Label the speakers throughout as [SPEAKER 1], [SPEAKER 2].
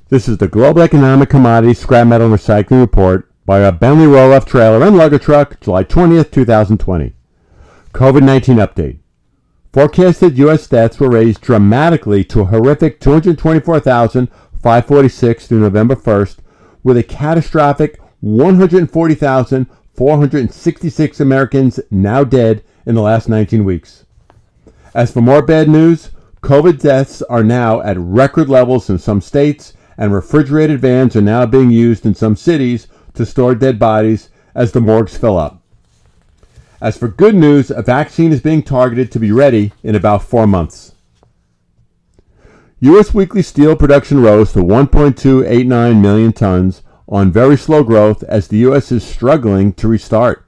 [SPEAKER 1] This is the Global Economic Commodities Scrap Metal and Recycling Report by a Bentley Roll-Off Trailer and Lugger Truck, July 20th, 2020. COVID-19 update. Forecasted U.S. deaths were raised dramatically to a horrific 224,546 through November 1st, with a catastrophic 140,466 Americans now dead in the last 19 weeks. As for more bad news, COVID deaths are now at record levels in some states, and refrigerated vans are now being used in some cities to store dead bodies as the morgues fill up. As for good news, a vaccine is being targeted to be ready in about 4 months. U.S. weekly steel production rose to 1.289 million tons on very slow growth as the U.S. is struggling to restart.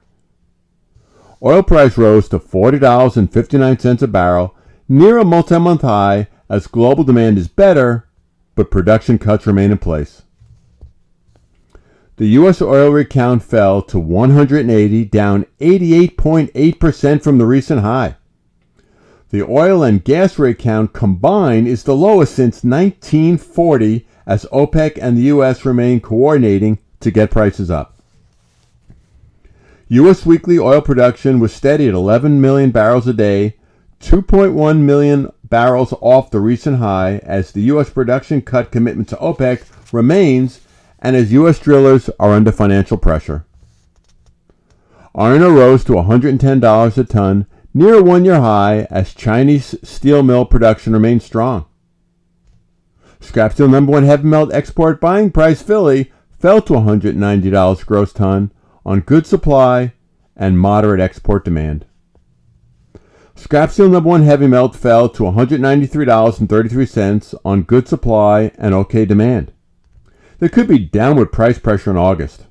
[SPEAKER 1] Oil price rose to $40.59 a barrel, near a multi-month high as global demand is better, but production cuts remain in place. The U.S. oil rig count fell to 180, down 88.8% from the recent high. The oil and gas rig count combined is the lowest since 1940 as OPEC and the U.S. remain coordinating to get prices up. U.S. weekly oil production was steady at 11 million barrels a day, 2.1 million barrels off the recent high as the U.S. production cut commitment to OPEC remains and as U.S. drillers are under financial pressure. Iron ore rose to $110 a ton, near a one-year high as Chinese steel mill production remains strong. Scrap steel number one heavy melt export buying price Philly fell to $190 gross ton on good supply and moderate export demand. Scrap steel number one heavy melt fell to $193.33 on good supply and okay demand. There could be downward price pressure in August.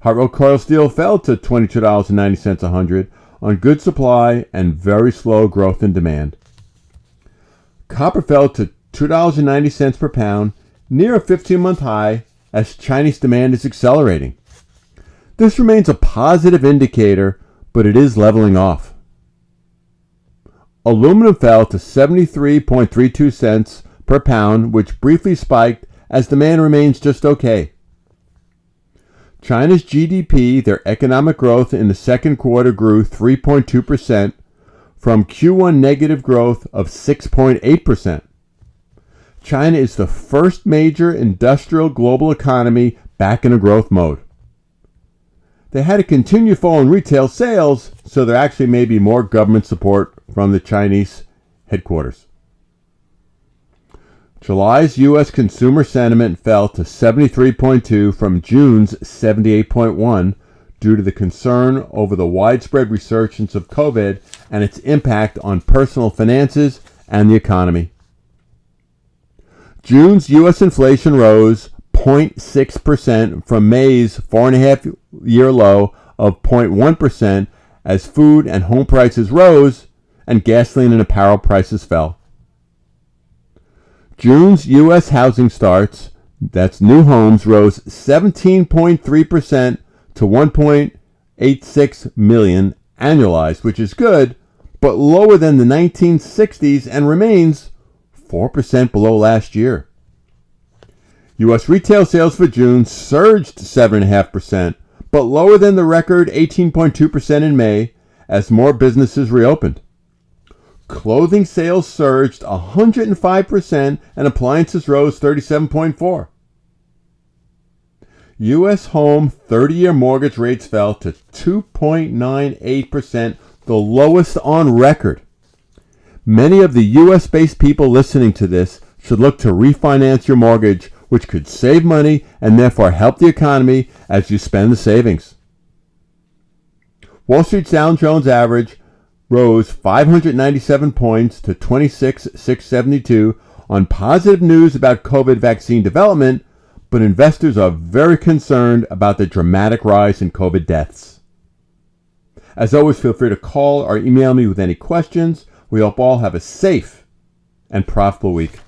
[SPEAKER 1] Hot rolled coil steel fell to $22.90 a hundred on good supply and very slow growth in demand. Copper fell to $2.90 per pound, near a 15-month high as Chinese demand is accelerating. This remains a positive indicator, but it is leveling off. Aluminum fell to 73.32 cents per pound, which briefly spiked as demand remains just okay. China's GDP, their economic growth in the second quarter, grew 3.2% from Q1 negative growth of 6.8%. China is the first major industrial global economy back in a growth mode. They had a continued fall in retail sales, so there actually may be more government support from the Chinese headquarters. July's U.S. consumer sentiment fell to 73.2 from June's 78.1 due to the concern over the widespread resurgence of COVID and its impact on personal finances and the economy. June's U.S. inflation rose 0.6% from May's 4.5-year low of 0.1% as food and home prices rose and gasoline and apparel prices fell. June's U.S. housing starts, that's new homes, rose 17.3% to 1.86 million annualized, which is good, but lower than the 1960s and remains 4% below last year. U.S. retail sales for June surged 7.5%, but lower than the record 18.2% in May as more businesses reopened. Clothing sales surged 105% and appliances rose 37.4%. U.S. home 30-year mortgage rates fell to 2.98%, the lowest on record. Many of the U.S.-based people listening to this should look to refinance your mortgage, which could save money and therefore help the economy as you spend the savings. Wall Street's Dow Jones average rose 597 points to 26,672 on positive news about COVID vaccine development, but investors are very concerned about the dramatic rise in COVID deaths. As always, feel free to call or email me with any questions. We hope all have a safe and profitable week.